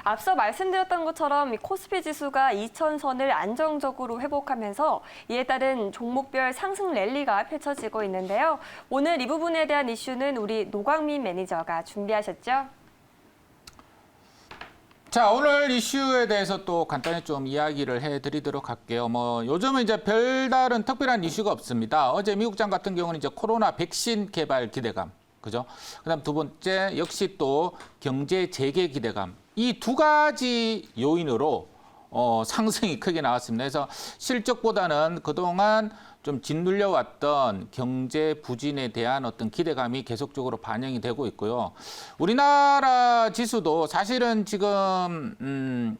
앞서 말씀드렸던 것처럼 코스피 지수가 2,000선을 안정적으로 회복하면서 이에 따른 종목별 상승 랠리가 펼쳐지고 있는데요. 오늘 이 부분에 대한 이슈는 우리 노광민 매니저가 준비하셨죠? 자, 오늘 이슈에 대해서 또 간단히 좀 이야기를 해드리도록 할게요. 요즘은 이제 별다른 특별한 이슈가 없습니다. 어제 미국장 같은 경우는 이제 코로나 백신 개발 기대감, 그죠? 그다음 두 번째 역시 또 경제 재개 기대감. 이 두 가지 요인으로 상승이 크게 나왔습니다. 그래서 실적보다는 그동안 좀 짓눌려 왔던 경제 부진에 대한 어떤 기대감이 계속적으로 반영이 되고 있고요. 우리나라 지수도 사실은 지금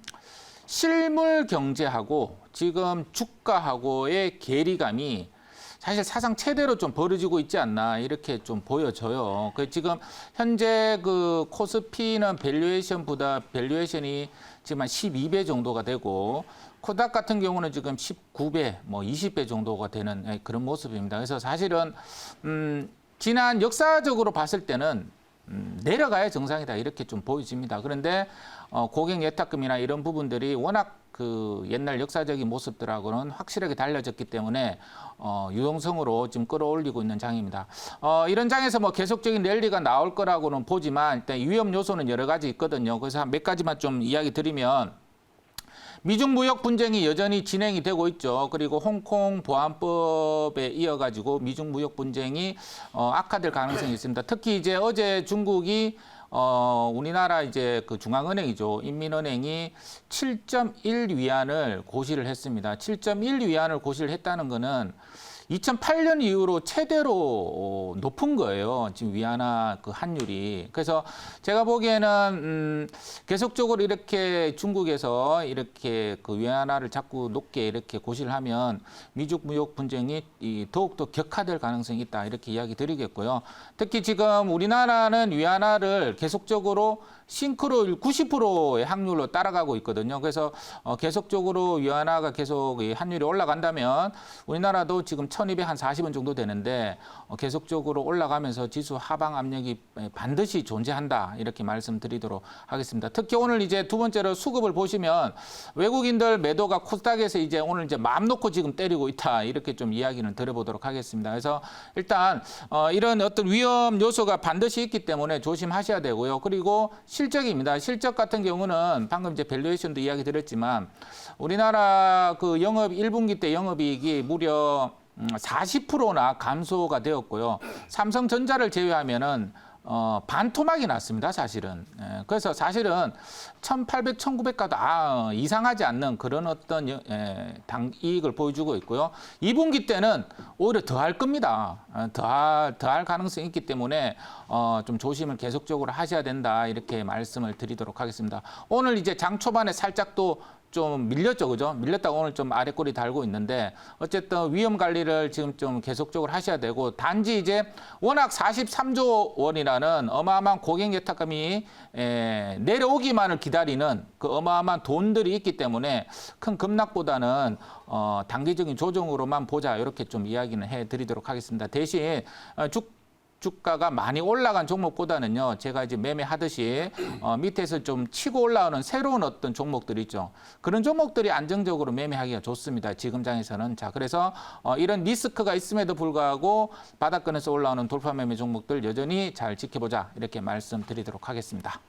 실물 경제하고 지금 주가하고의 괴리감이 사실 사상 최대로 좀 벌어지고 있지 않나 이렇게 좀 보여져요. 지금 현재 그 코스피는 밸류에이션이 지금 한 12배 정도가 되고 코닥 같은 경우는 지금 19배, 20배 정도가 되는 그런 모습입니다. 그래서 사실은 지난 역사적으로 봤을 때는 내려가야 정상이다 이렇게 좀 보여집니다. 그런데 고객 예탁금이나 이런 부분들이 워낙 그 옛날 역사적인 모습들하고는 확실하게 달라졌기 때문에 유동성으로 지금 끌어올리고 있는 장입니다. 이런 장에서 계속적인 랠리가 나올 거라고는 보지만 일단 위험 요소는 여러 가지 있거든요. 그래서 한 몇 가지만 좀 이야기 드리면 미중 무역 분쟁이 여전히 진행이 되고 있죠. 그리고 홍콩 보안법에 이어가지고 미중 무역 분쟁이 악화될 가능성이 있습니다. 특히 이제 어제 중국이 우리나라 이제 그 중앙은행이죠. 인민은행이 7.1 위안을 고시를 했습니다. 7.1 위안을 고시를 했다는 거는 2008년 이후로 최대로 높은 거예요. 지금 위안화 그 환율이. 그래서 제가 보기에는 계속적으로 이렇게 중국에서 이렇게 그 위안화를 자꾸 높게 이렇게 고시를 하면 미중 무역 분쟁이 더욱더 격화될 가능성이 있다. 이렇게 이야기 드리겠고요. 특히 지금 우리나라는 위안화를 계속적으로 싱크로율 90%의 확률로 따라가고 있거든요. 그래서 계속적으로 위안화가 계속 환율이 올라간다면 우리나라도 지금 1240원 정도 되는데 계속적으로 올라가면서 지수 하방 압력이 반드시 존재한다. 이렇게 말씀드리도록 하겠습니다. 특히 오늘 이제 두 번째로 수급을 보시면 외국인들 매도가 코스닥에서 이제 오늘 이제 마음 놓고 지금 때리고 있다. 이렇게 좀 이야기는 드려보도록 하겠습니다. 그래서 일단 이런 어떤 위험 요소가 반드시 있기 때문에 조심하셔야 되고요. 그리고 실적입니다. 실적 같은 경우는 방금 이제 밸류에이션도 이야기 드렸지만 우리나라 그 1분기 때 영업이익이 무려 40%나 감소가 되었고요. 삼성전자를 제외하면은 반토막이 났습니다, 사실은. 그래서 사실은 1,800, 1,900가도 이상하지 않는 그런 어떤 이익을 보여주고 있고요. 2분기 때는 오히려 더할 겁니다. 더할 가능성이 있기 때문에 좀 조심을 계속적으로 하셔야 된다, 이렇게 말씀을 드리도록 하겠습니다. 오늘 이제 장 초반에 살짝 또 좀 밀렸죠, 그죠? 밀렸다가 오늘 좀 아래 꼬리 달고 있는데 어쨌든 위험 관리를 지금 좀 계속적으로 하셔야 되고 단지 이제 워낙 43조 원이라는 어마어마한 고객 예탁금이 내려오기만을 기다리는 그 어마어마한 돈들이 있기 때문에 큰 급락보다는 단기적인 조정으로만 보자 이렇게 좀 이야기는 해드리도록 하겠습니다. 대신 주가가 많이 올라간 종목보다는요, 제가 이제 매매하듯이 밑에서 좀 치고 올라오는 새로운 어떤 종목들이 있죠. 그런 종목들이 안정적으로 매매하기가 좋습니다. 지금 장에서는. 자, 그래서 이런 리스크가 있음에도 불구하고 바닥권에서 올라오는 돌파 매매 종목들 여전히 잘 지켜보자. 이렇게 말씀드리도록 하겠습니다.